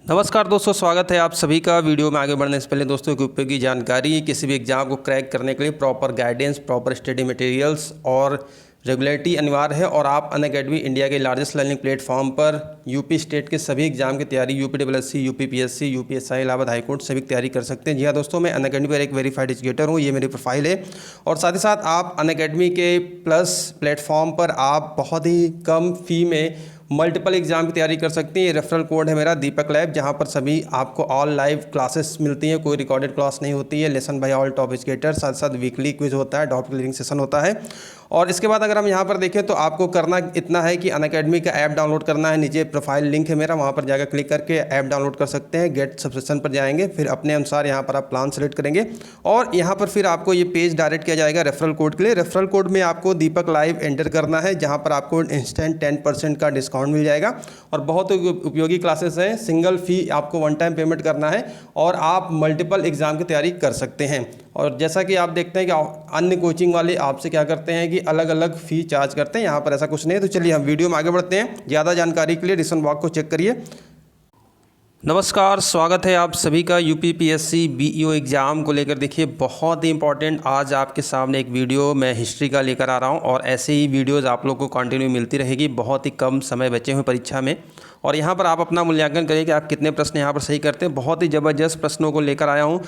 नमस्कार दोस्तों, स्वागत है आप सभी का। वीडियो में आगे बढ़ने से पहले दोस्तों की उपयोगी जानकारी, किसी भी एग्जाम को क्रैक करने के लिए proper guidance, proper study materials और रेगुलरिटी अनिवार्य है। और आप अनअकैडमी इंडिया के लार्जेस्ट लर्निंग प्लेटफॉर्म पर यूपी स्टेट के सभी एग्जाम की तैयारी, यूपीडब्ल्यूएससी, यूपीपीएससी, यूपीएसआई, इलाहाबाद हाईकोर्ट सभी की तैयारी कर सकते हैं। जी हाँ दोस्तों, मैं अनअकैडमी पर एक वेरीफाइड एजुकेटर हूँ, ये मेरी प्रोफाइल है। और साथ ही साथ आप अनअकैडमी के प्लस प्लेटफॉर्म पर आप बहुत ही कम फी में मल्टीपल एग्जाम की तैयारी कर सकते हैं। ये रेफरल कोड है मेरा दीपक लैब, जहाँ पर सभी आपको ऑल लाइव क्लासेस मिलती हैं, कोई रिकॉर्डेड क्लास नहीं होती है। Lesson bye all top educator, साथ साथ वीकली क्विज होता है, डाउट क्लियरिंग सेशन होता है। और इसके बाद अगर हम यहाँ पर देखें तो आपको करना इतना है कि अनअकैडमी का ऐप डाउनलोड करना है। नीचे प्रोफाइल लिंक है मेरा, वहाँ पर जाकर क्लिक करके ऐप डाउनलोड कर सकते हैं। गेट सब्सक्रिप्शन पर जाएंगे, फिर अपने अनुसार यहाँ पर आप प्लान सेलेक्ट करेंगे और यहाँ पर फिर आपको ये पेज डायरेक्ट किया जाएगा रेफरल कोड के लिए। रेफरल कोड में आपको दीपक लाइव एंटर करना है, जहाँ पर आपको इंस्टेंट 10% का डिस्काउंट मिल जाएगा। और बहुत उपयोगी क्लासेस हैं। सिंगल फ़ी आपको वन टाइम पेमेंट करना है और आप मल्टीपल एग्जाम की तैयारी कर सकते हैं। और जैसा कि आप देखते हैं कि अन्य कोचिंग वाले आपसे क्या करते हैं कि अलग अलग फ़ी चार्ज करते हैं, यहाँ पर ऐसा कुछ नहीं है। तो चलिए हम वीडियो में आगे बढ़ते हैं। ज़्यादा जानकारी के लिए डिस्क्रिप्शन बॉक्स को चेक करिए। नमस्कार, स्वागत है आप सभी का यूपीपीएससी बीईओ एग्ज़ाम को लेकर। देखिए बहुत ही इंपॉर्टेंट आज आपके सामने एक वीडियो मैं हिस्ट्री का लेकर आ रहा हूं और ऐसे ही वीडियोस आप लोग को कंटिन्यू मिलती रहेगी। बहुत ही कम समय बचे हुए परीक्षा में और यहां पर आप अपना मूल्यांकन करिए कि आप कितने प्रश्न यहां पर सही करते हैं। बहुत ही ज़बरदस्त प्रश्नों को लेकर आया हूँ।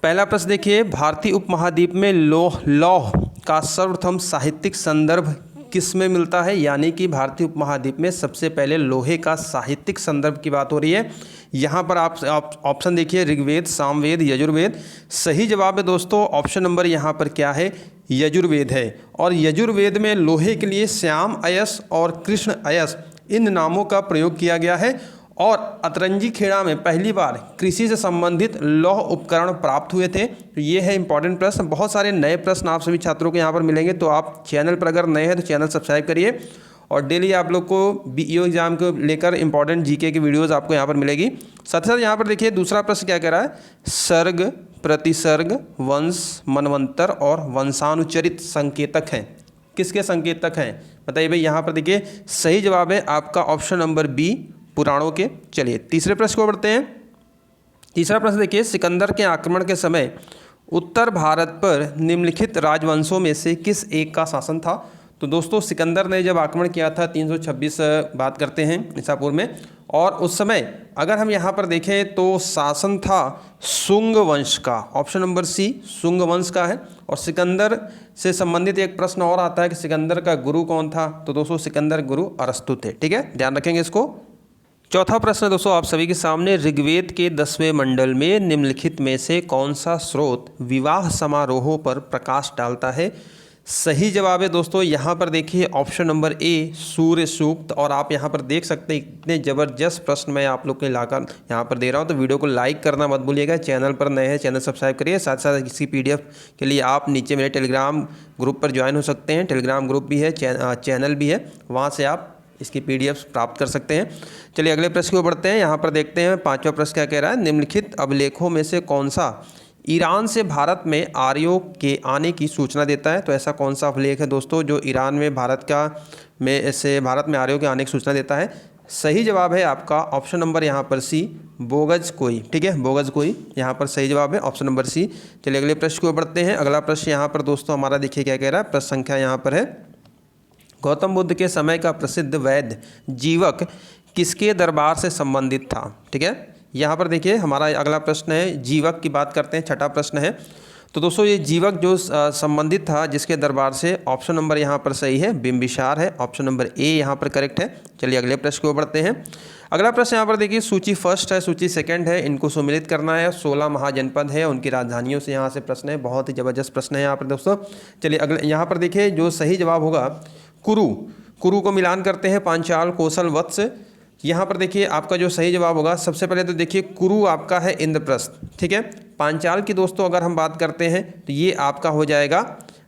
पहला प्रश्न देखिए, भारतीय उपमहाद्वीप में लौह का सर्वप्रथम साहित्यिक संदर्भ किस में मिलता है? यानी कि भारतीय उपमहाद्वीप में सबसे पहले लोहे का साहित्यिक संदर्भ की बात हो रही है। यहाँ पर आप ऑप्शन देखिए, ऋग्वेद, सामवेद, यजुर्वेद। सही जवाब है दोस्तों ऑप्शन नंबर यहाँ पर क्या है? यजुर्वेद है। और यजुर्वेद में लोहे के लिए श्याम अयस और कृष्ण अयस इन नामों का प्रयोग किया गया है। और अतरंजी खेड़ा में पहली बार कृषि से संबंधित लौह उपकरण प्राप्त हुए थे। तो ये है इंपॉर्टेंट प्रश्न। बहुत सारे नए प्रश्न आप सभी छात्रों को यहाँ पर मिलेंगे, तो आप चैनल पर अगर नए हैं तो चैनल सब्सक्राइब करिए। और डेली आप लोग को बीईओ एग्जाम को लेकर इंपॉर्टेंट जीके की वीडियोस आपको यहाँ पर मिलेगी। साथ ही साथ यहाँ पर देखिए दूसरा प्रश्न क्या कह रहा है? सर्ग, प्रतिसर्ग, वंश, मनवंतर और वंशानुचरित संकेतक हैं। किसके संकेतक हैं बताइए भाई। यहाँ पर देखिए सही जवाब है आपका ऑप्शन नंबर बी, पुराणों के। चलिए तीसरे प्रश्न को बढ़ते हैं। तीसरा प्रश्न देखिए, सिकंदर के आक्रमण के समय उत्तर भारत पर निम्नलिखित राजवंशों में से किस एक का शासन था? तो दोस्तों सिकंदर ने जब आक्रमण किया था 326 बात करते हैं ईसापुर में, और उस समय अगर हम यहाँ पर देखें तो शासन था शुंग वंश का। ऑप्शन नंबर सी शुंग वंश का है। और सिकंदर से संबंधित एक प्रश्न और आता है कि सिकंदर का गुरु कौन था? तो दोस्तों सिकंदर गुरु अरस्तु थे। ठीक है, ध्यान रखेंगे इसको। चौथा प्रश्न दोस्तों आप सभी के सामने, ऋग्वेद के 10वें मंडल में निम्नलिखित में से कौन सा स्रोत विवाह समारोहों पर प्रकाश डालता है? सही जवाब है दोस्तों यहाँ पर देखिए ऑप्शन नंबर ए, सूर्य सूक्त। और आप यहाँ पर देख सकते हैं इतने ज़बरदस्त प्रश्न मैं आप लोग के लाकर यहाँ पर दे रहा हूँ। तो वीडियो को लाइक करना मत भूलिएगा। चैनल पर नए हैं चैनल सब्सक्राइब करिए। साथ साथ इसकी पीडीएफ के लिए आप नीचे मेरे टेलीग्राम ग्रुप पर ज्वाइन हो सकते हैं। टेलीग्राम ग्रुप भी है, चैनल भी है, वहाँ से आप इसकी पीडीएफ प्राप्त कर सकते हैं। चलिए अगले प्रश्न को बढ़ते हैं। यहाँ पर देखते हैं पांचवा प्रश्न क्या कह रहा है? निम्नलिखित अभिलेखों में से कौन सा ईरान से भारत में आर्यों के आने की सूचना देता है? तो ऐसा कौन सा अभिलेख है दोस्तों जो ईरान में भारत में आर्यों के आने की सूचना देता है? सही जवाब है आपका ऑप्शन नंबर यहाँ पर सी, बोगज कोई। ठीक है, बोगज कोई यहाँ पर सही जवाब है ऑप्शन नंबर सी। चलिए अगले प्रश्न को बढ़ते हैं। अगला प्रश्न यहाँ पर दोस्तों हमारा देखिए क्या कह रहा है। प्रश्न संख्या यहाँ पर है, गौतम बुद्ध के समय का प्रसिद्ध वैद्य जीवक किसके दरबार से संबंधित था? ठीक है, यहाँ पर देखिए हमारा अगला प्रश्न है, जीवक की बात करते हैं। छठा प्रश्न है। तो दोस्तों ये जीवक जो संबंधित था जिसके दरबार से, ऑप्शन नंबर यहाँ पर सही है, बिंबिसार है। ऑप्शन नंबर ए यहाँ पर करेक्ट है। चलिए अगले प्रश्न को बढ़ते हैं। अगला प्रश्न यहाँ पर देखिए, सूची फर्स्ट है, सूची सेकंड है, इनको सम्मिलित करना है। 16 महाजनपद है, उनकी राजधानियों से यहाँ से प्रश्न है। बहुत ही ज़बरदस्त प्रश्न है यहाँ पर दोस्तों। चलिए अगले यहाँ पर देखिए जो सही जवाब होगा कुरु को मिलान करते हैं, पांचाल, कौशल, वत्स। यहाँ पर देखिए आपका जो सही जवाब होगा, सबसे पहले तो देखिए कुरु आपका है इंद्रप्रस्थ। ठीक है, पांचाल की दोस्तों अगर हम बात करते हैं तो ये आपका हो जाएगा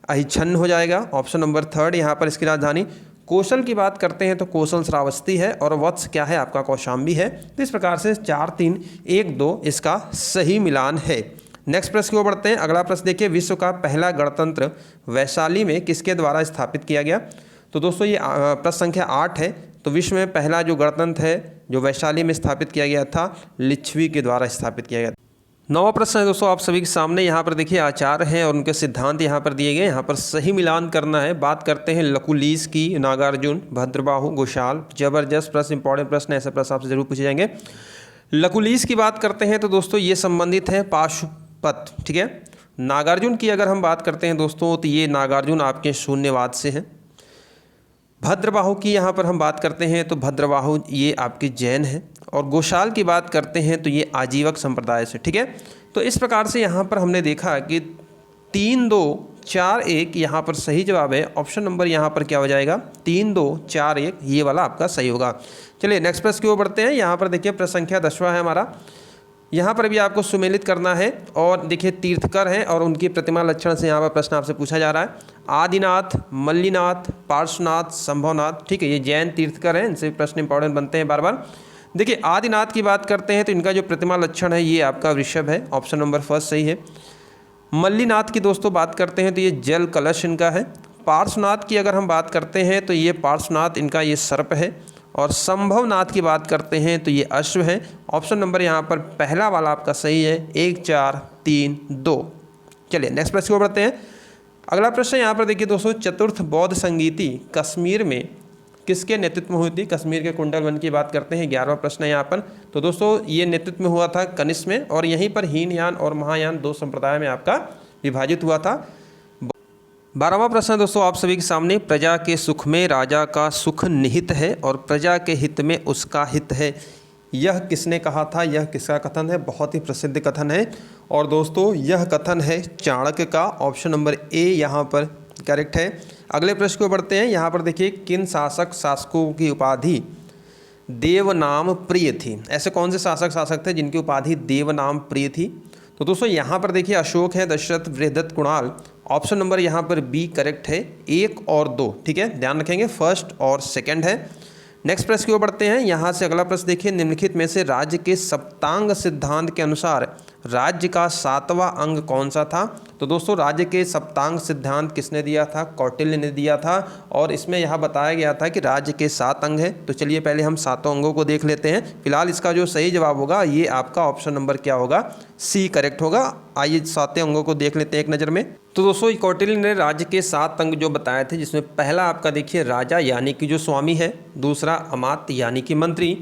अहिच्छन्न हो जाएगा। ऑप्शन नंबर थर्ड यहाँ पर इसकी राजधानी। कौशल की बात करते हैं तो कौशल श्रावस्ती है और वत्स क्या है आपका? कौशाम्बी है। तो इस प्रकार से 4, 3, 1, 2 इसका सही मिलान है। नेक्स्ट प्रश्न की ओर बढ़ते हैं। अगला प्रश्न देखिए, विश्व का पहला गणतंत्र वैशाली में किसके द्वारा स्थापित किया गया? तो दोस्तों ये प्रश्न संख्या 8 है। तो विश्व में पहला जो गणतंत्र है जो वैशाली में स्थापित किया गया था, लिच्छवी के द्वारा स्थापित किया गया था। 9वां प्रश्न है दोस्तों आप सभी के सामने। यहाँ पर देखिए आचार्य हैं और उनके सिद्धांत यहाँ पर दिए गए। यहाँ पर सही मिलान करना है। बात करते हैं लकुलीस की, नागार्जुन, भद्रबाहु, घोषाल। जबरदस्त प्रश्न, इंपॉर्टेंट प्रश्न, ऐसे प्रश्न आपसे जरूर पूछे जाएंगे। लकुलीस की बात करते हैं तो दोस्तों ये संबंधित है पाशुपत, ठीक है। नागार्जुन की अगर हम बात करते हैं दोस्तों तो ये नागार्जुन आपके शून्यवाद से हैं। भद्रबाहु की यहाँ पर हम बात करते हैं तो भद्रबाहु ये आपके जैन हैं। और घोषाल की बात करते हैं तो ये आजीवक संप्रदाय से, ठीक है। तो इस प्रकार से यहाँ पर हमने देखा कि 3, 2, 4, 1 यहाँ पर सही जवाब है। ऑप्शन नंबर यहाँ पर क्या हो जाएगा, 3, 2, 4, 1 ये वाला आपका सही होगा। चलिए नेक्स्ट प्रश्न की ओर बढ़ते हैं। यहाँ पर देखिए प्रश्न संख्या 10वां है हमारा। यहाँ पर भी आपको सुमेलित करना है। और देखिए तीर्थकर हैं और उनकी प्रतिमा लक्षण से यहाँ पर प्रश्न आपसे पूछा जा रहा है। आदिनाथ, मल्लीनाथ, पार्श्वनाथ, संभवनाथ, ठीक है, ये जैन तीर्थकर हैं, इनसे प्रश्न इंपॉर्टेंट बनते हैं बार बार। देखिए आदिनाथ की बात करते हैं तो इनका जो प्रतिमा लक्षण है ये आपका वृषभ है। ऑप्शन नंबर फर्स्ट सही है। मल्लीनाथ की दोस्तों बात करते हैं तो ये जल कलश इनका है। पार्श्वनाथ की अगर हम बात करते हैं तो ये पार्श्वनाथ इनका ये सर्प है। और संभवनाथ की बात करते हैं तो ये अश्व है। ऑप्शन नंबर यहाँ पर पहला वाला आपका सही है, 1, 4, 3, 2। चलिए नेक्स्ट प्रश्न को बढ़ते हैं। अगला प्रश्न यहाँ पर देखिए दोस्तों, चतुर्थ बौद्ध संगीति कश्मीर में किसके नेतृत्व में हुई थी। कश्मीर के कुंडल वन की बात करते हैं। 11वां प्रश्न है यहाँ पर। तो दोस्तों ये नेतृत्व में हुआ था कनिष्क में। और यहीं पर हीनयान और महायान 2 संप्रदाय में आपका विभाजित हुआ था। 12वां प्रश्न दोस्तों आप सभी के सामने, प्रजा के सुख में राजा का सुख निहित है और प्रजा के हित में उसका हित है। यह किसने कहा था, यह किसका कथन है। बहुत ही प्रसिद्ध कथन है। और दोस्तों यह कथन है चाणक्य का। ऑप्शन नंबर ए यहाँ पर करेक्ट है। अगले प्रश्न को बढ़ते हैं। यहाँ पर देखिए किन शासकों की उपाधि देवनाम प्रिय थी। ऐसे कौन से शासक थे जिनकी उपाधि देवनाम प्रिय थी। तो दोस्तों यहाँ पर देखिए अशोक है, दशरथ, बृहदत्त, कुणाल। ऑप्शन नंबर यहाँ पर बी करेक्ट है, 1 और 2, ठीक है, ध्यान रखेंगे, फर्स्ट और सेकंड है। नेक्स्ट प्रश्न की ओर बढ़ते हैं। यहाँ से अगला प्रश्न देखिए, निम्नलिखित में से राज्य के सप्तांग सिद्धांत के अनुसार राज्य का 7वां अंग कौन सा था। तो दोस्तों राज्य के सप्तांग सिद्धांत किसने दिया था, कौटिल्य ने दिया था। और इसमें यहाँ बताया गया था कि राज्य के 7 अंग हैं। तो चलिए पहले हम 7 अंगों को देख लेते हैं। फिलहाल इसका जो सही जवाब होगा ये आपका ऑप्शन नंबर क्या होगा, सी करेक्ट होगा। आइए 7 अंगों को देख लेते हैं एक नज़र में। तो दोस्तों कौटिल्य ने राज्य के 7 अंग जो बताए थे, जिसमें पहला आपका देखिए राजा यानी कि जो स्वामी है, दूसरा अमात्य यानी कि मंत्री,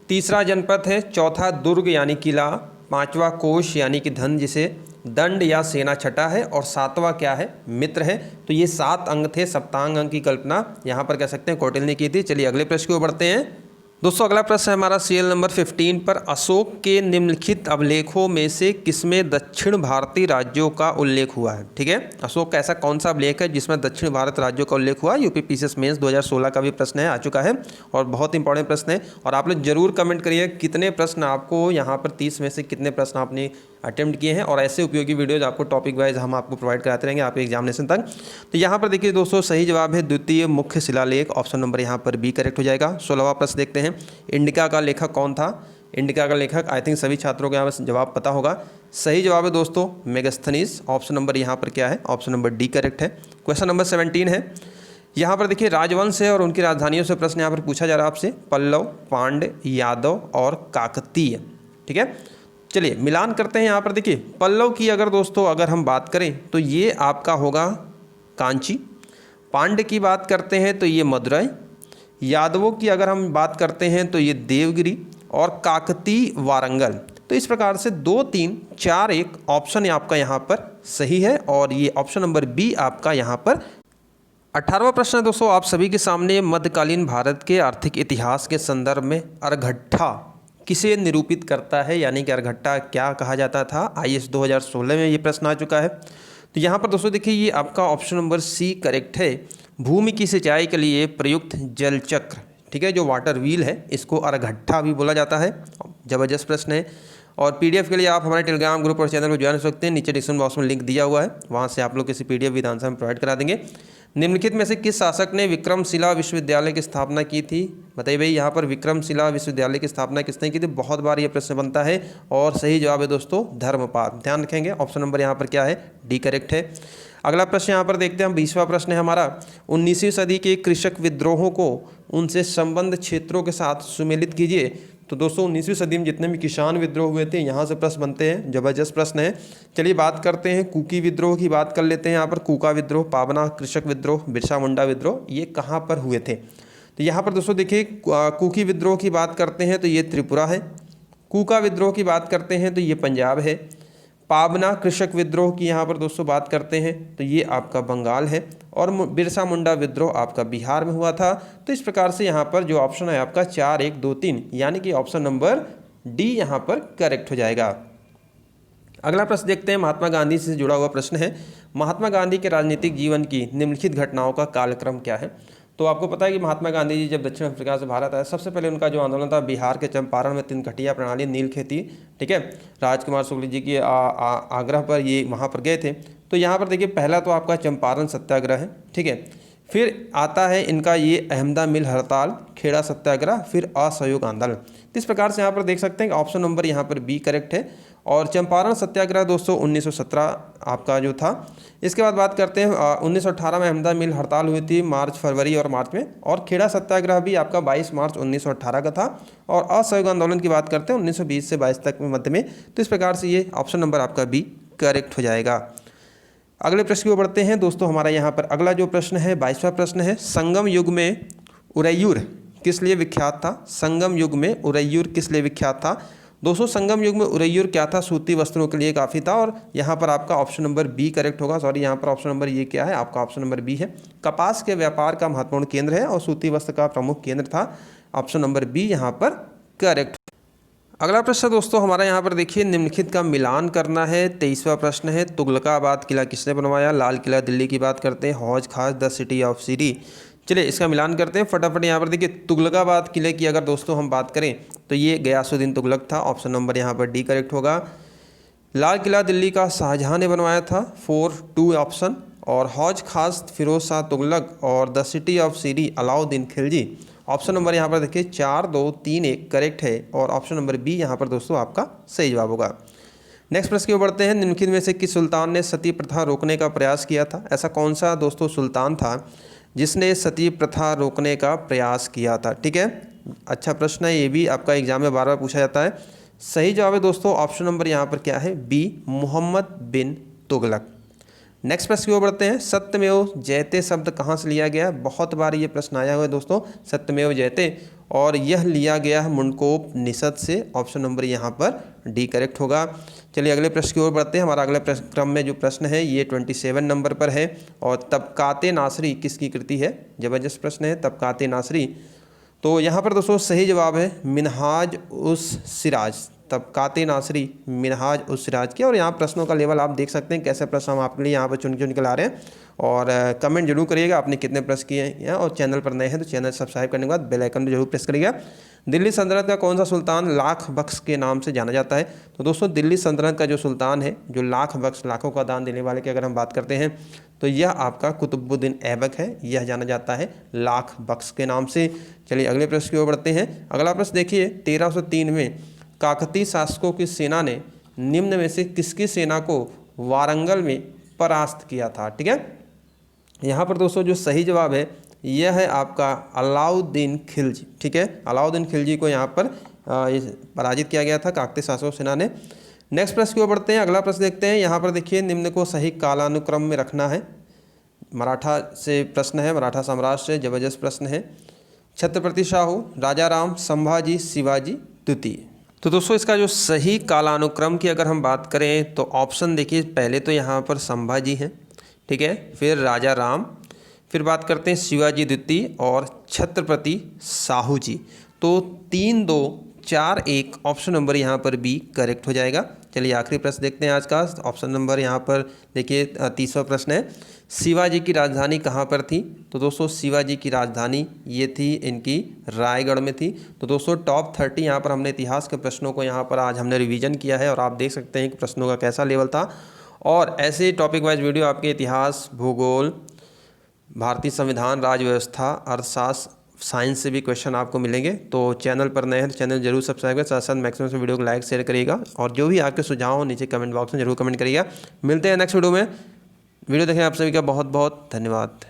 तीसरा जनपद है, चौथा दुर्ग यानी किला, 5वां कोष यानी कि धन जिसे दंड या सेना छठा है, और 7वां क्या है, मित्र है। तो ये 7 अंग थे। सप्तांग अंग की कल्पना यहाँ पर कह सकते हैं कौटिल्य ने की थी। चलिए अगले प्रश्न की ओर बढ़ते हैं। दोस्तों अगला प्रश्न है हमारा सीरियल नंबर 15 पर, अशोक के निम्नलिखित अभिलेखों में से किसमें दक्षिण भारतीय राज्यों का उल्लेख हुआ है। ठीक है, अशोक का ऐसा कौन सा अभिलेख है जिसमें दक्षिण भारत राज्यों का उल्लेख हुआ। यूपी पीसीएस मेंस 2016 का भी प्रश्न है, आ चुका है और बहुत इंपॉर्टेंट प्रश्न है। और आप लोग जरूर कमेंट करिए कितने प्रश्न आपको यहाँ पर 30 में से कितने प्रश्न आपने अटेम्प्ट किए हैं। और ऐसे उपयोगी वीडियोज आपको टॉपिक वाइज हम आपको प्रोवाइड कराते रहेंगे आपके एग्जामिनेशन तक। तो यहाँ पर देखिए दोस्तों सही जवाब है द्वितीय मुख्य शिलालेख। ऑप्शन नंबर यहाँ पर बी करेक्ट हो जाएगा। 16वां प्रश्न देखते हैं, इंडिका का लेखक कौन था। इंडिका का लेखक आई थिंक सभी छात्रों को यहाँ पर जवाब पता होगा। सही जवाब है दोस्तों मेगास्थनीज। ऑप्शन नंबर यहाँ पर क्या है, ऑप्शन नंबर डी करेक्ट है। क्वेश्चन नंबर 17 है। यहाँ पर देखिए राजवंश है और उनकी राजधानियों से प्रश्न यहाँ पर पूछा जा रहा है आपसे, पल्लव, पांड्य, यादव और काकतीय। ठीक है, चलिए मिलान करते हैं। यहाँ पर देखिए पल्लव की अगर हम बात करें तो ये आपका होगा कांची। पांड्य की बात करते हैं तो ये मदुरई। यादवों की अगर हम बात करते हैं तो ये देवगिरी, और काकतीय वारंगल। तो इस प्रकार से 2, 3, 4, 1 ऑप्शन आपका यहाँ पर सही है और ये ऑप्शन नंबर बी आपका यहाँ पर। 18वां प्रश्न है दोस्तों आप सभी के सामने, मध्यकालीन भारत के आर्थिक इतिहास के संदर्भ में अर्घट्टा किसे निरूपित करता है, यानी कि अर्घट्टा क्या कहा जाता था। आईएएस 2016 में ये प्रश्न आ चुका है। तो यहाँ पर दोस्तों देखिए ये आपका ऑप्शन नंबर सी करेक्ट है। भूमि की सिंचाई के लिए प्रयुक्त जल चक्र, ठीक है, जो वाटर व्हील है, इसको अर्घट्टा भी बोला जाता है। जबरदस्त प्रश्न है। और पीडीएफ के लिए आप हमारे टेलीग्राम ग्रुप और चैनल को ज्वाइन कर सकते हैं। नीचे डिस्क्रिप्शन बॉक्स में लिंक दिया हुआ है, वहाँ से आप लोग किसी पीडीएफ विद आंसर हम प्रोवाइड करा देंगे। निम्नलिखित में से किस शासक ने विक्रमशिला विश्वविद्यालय की स्थापना की थी। बताइए भाई यहाँ पर विक्रमशिला विश्वविद्यालय की स्थापना किसने की थी। बहुत बार ये प्रश्न बनता है और सही जवाब है दोस्तों धर्मपाल। ध्यान रखेंगे ऑप्शन नंबर यहाँ पर क्या है, डी करेक्ट है। अगला प्रश्न यहाँ पर देखते हैं हम, 20वां प्रश्न है हमारा, 19वीं सदी के कृषक विद्रोहों को उनसे संबद्ध क्षेत्रों के साथ सुमेलित कीजिए। तो दोस्तों 19वीं सदी में जितने भी किसान विद्रोह हुए थे यहाँ से प्रश्न बनते हैं, ज़बरदस्त प्रश्न है। चलिए बात करते हैं कुकी विद्रोह की, बात कर लेते हैं। यहाँ पर कुका विद्रोह, पाबना कृषक विद्रोह, बिरसा मुंडा विद्रोह, ये कहाँ पर हुए थे? तो यहाँ पर दोस्तों देखिए कुकी विद्रोह की बात करते हैं तो ये त्रिपुरा है। कुका विद्रोह की बात करते हैं तो ये पंजाब है। पाबना कृषक विद्रोह की यहाँ पर दोस्तों बात करते हैं तो ये आपका बंगाल है। और बिरसा मुंडा विद्रोह आपका बिहार में हुआ था। तो इस प्रकार से यहाँ पर जो ऑप्शन है आपका 4, 1, 2, 3 यानी कि ऑप्शन नंबर डी यहाँ पर करेक्ट हो जाएगा। अगला प्रश्न देखते हैं, महात्मा गांधी से जुड़ा हुआ प्रश्न है। महात्मा गांधी के राजनीतिक जीवन की निम्नलिखित घटनाओं का कालक्रम क्या है? तो आपको पता है कि महात्मा गांधी जी जब दक्षिण अफ्रीका से भारत आए, सबसे पहले उनका जो आंदोलन था बिहार के चंपारण में 3 घटिया प्रणाली नील खेती, ठीक है, राजकुमार शुक्ल जी के आग्रह पर ये वहाँ पर गए थे। तो यहाँ पर देखिए पहला तो आपका चंपारण सत्याग्रह है, ठीक है, फिर आता है इनका ये अहमदा मिल हड़ताल, खेड़ा सत्याग्रह, फिर असहयोग आंदोलन। तो इस प्रकार से यहाँ पर देख सकते हैं कि ऑप्शन नंबर यहाँ पर बी करेक्ट है। और चंपारण सत्याग्रह दोस्तों 1917 आपका जो था। इसके बाद बात करते हैं 1918 में अहमदा मिल हड़ताल हुई थी, मार्च, फरवरी और मार्च में। और खेड़ा सत्याग्रह भी आपका 22 मार्च 1918 का था। और असहयोग आंदोलन की बात करते हैं 1920 से 22 तक में मध्य में। तो इस प्रकार से ये ऑप्शन नंबर आपका बी करेक्ट हो जाएगा। अगले प्रश्न की ओर बढ़ते हैं दोस्तों। हमारा यहाँ पर अगला जो प्रश्न है 22वां प्रश्न है, संगम युग में उरैयूर किस लिए विख्यात था? संगम युग में उरैयूर किस लिए विख्यात था? दोस्तों संगम युग में उरैयूर क्या था? सूती वस्त्रों के लिए काफ़ी था। और यहाँ पर आपका ऑप्शन नंबर बी करेक्ट होगा। सॉरी, यहाँ पर ऑप्शन नंबर ये क्या है? आपका ऑप्शन नंबर बी है। कपास के व्यापार का महत्वपूर्ण केंद्र है और सूती वस्त्र का प्रमुख केंद्र था। ऑप्शन नंबर बी यहाँ पर करेक्ट। अगला प्रश्न दोस्तों हमारा यहाँ पर देखिए, निम्नलिखित का मिलान करना है। 23वां प्रश्न है, तुगलकाबाद किला किसने बनवाया? लाल किला दिल्ली की बात करते हैं। हौज खास द सिटी ऑफ सीरी। चलिए इसका मिलान करते हैं फटाफट। यहाँ पर देखिए तुगलकाबाद किले की अगर दोस्तों हम बात करें तो ये गयासुद्दीन तुगलक था। ऑप्शन नंबर यहाँ पर डी करेक्ट होगा। लाल किला दिल्ली का शाहजहां ने बनवाया था, 4, 2 ऑप्शन। और हौज खास फिरोज शाह तुगलक और the city of Siri Alauddin Khilji. Option number यहाँ पर देखिए 4, 2, 3, 1 करेक्ट है। और ऑप्शन नंबर बी यहाँ पर दोस्तों आपका सही जवाब होगा। नेक्स्ट प्रश्न की ओर बढ़ते हैं। निम्नलिखित में से किस सुल्तान ने सती प्रथा रोकने का प्रयास किया था? ऐसा कौन सा दोस्तों सुल्तान था जिसने सती प्रथा रोकने का प्रयास किया था? ठीक है, अच्छा प्रश्न है, ये भी आपका एग्जाम में बार बार पूछा जाता है। सही जवाब है दोस्तों ऑप्शन नंबर यहाँ पर क्या है? बी, मोहम्मद बिन तुगलक। नेक्स्ट प्रश्न की ओर बढ़ते हैं। सत्यमेव जयते शब्द कहाँ से लिया गया? बहुत बार ये प्रश्न आया हुआ है दोस्तों, सत्यमेव जयते, और यह लिया गया है मुंडकोपनिषद से। ऑप्शन नंबर यहाँ पर डी करेक्ट होगा। चलिए अगले प्रश्न की ओर बढ़ते हैं। हमारा अगले क्रम में जो प्रश्न है ये 27 नंबर पर है। और तबकाते नासरी किसकी कृति है? जबरदस्त प्रश्न है, तबकाते नासरी। तो यहाँ पर दोस्तों सही जवाब है मिनहाज उस सिराज। तबकाते नासरी मिनहाज उस सिराज की। और यहाँ प्रश्नों का लेवल आप देख सकते हैं, कैसे प्रश्न हम आपके लिए यहाँ पर चुन के ला रहे हैं। और कमेंट जरूर करिएगा आपने कितने प्रश्न किए हैं। और चैनल पर नए हैं तो चैनल सब्सक्राइब करने के बाद बेल आइकन जरूर प्रेस करिएगा। दिल्ली सल्तनत का कौन सा सुल्तान लाख बख्श के नाम से जाना जाता है? तो दोस्तों दिल्ली सल्तनत का जो सुल्तान है, जो लाख बख्श, लाखों का दान देने वाले की अगर हम बात करते हैं तो यह आपका कुतुबुद्दीन ऐबक है। यह जाना जाता है लाख बख्श के नाम से। चलिए अगले प्रश्न की ओर बढ़ते हैं। अगला प्रश्न देखिए, 1303 में काकतीय शासकों की सेना ने निम्न में से किसकी सेना को वारंगल में परास्त किया था? ठीक है, यहाँ पर दोस्तों जो सही जवाब है यह है आपका अलाउद्दीन खिलजी। ठीक है, अलाउद्दीन खिलजी को यहाँ पर पराजित किया गया था काकतीय शासकों सेना ने। नेक्स्ट प्रश्न की ओर बढ़ते हैं। अगला प्रश्न देखते हैं। यहाँ पर देखिए, निम्न को सही कालानुक्रम में रखना है। मराठा से प्रश्न है, मराठा साम्राज्य से जबरदस्त प्रश्न है। छत्रपति शाहू, राजा राम, संभाजी, शिवाजी द्वितीय। तो दोस्तों इसका जो सही कालानुक्रम की अगर हम बात करें तो ऑप्शन देखिए, पहले तो यहाँ पर संभाजी हैं, ठीक है, फिर राजा राम, फिर बात करते हैं शिवाजी द्वितीय और छत्रपति साहू जी। तो 3, 2, 4, 1 ऑप्शन नंबर यहाँ पर बी करेक्ट हो जाएगा। चलिए आखिरी प्रश्न देखते हैं आज का। ऑप्शन नंबर यहाँ पर देखिए 30वां प्रश्न है, शिवाजी की राजधानी कहाँ पर थी? तो दोस्तों शिवाजी की राजधानी ये थी इनकी रायगढ़ में थी। तो दोस्तों टॉप 30 यहाँ पर हमने इतिहास के प्रश्नों को यहाँ पर आज हमने रिवीजन किया है और आप देख सकते हैं कि प्रश्नों का कैसा लेवल था। और ऐसे टॉपिक वाइज वीडियो आपके इतिहास, भूगोल, भारतीय संविधान, राज्य व्यवस्था, अर्थशास्त्र, साइंस से भी क्वेश्चन आपको मिलेंगे। तो चैनल पर नए हैं तो चैनल जरूर सब्सक्राइब करें, साथ साथ मैक्सिमम से वीडियो को लाइक शेयर करिएगा। और जो भी आपके सुझाव हो नीचे कमेंट बॉक्स में जरूर कमेंट करिएगा। मिलते हैं नेक्स्ट वीडियो में। वीडियो देखें आप सभी का बहुत बहुत धन्यवाद।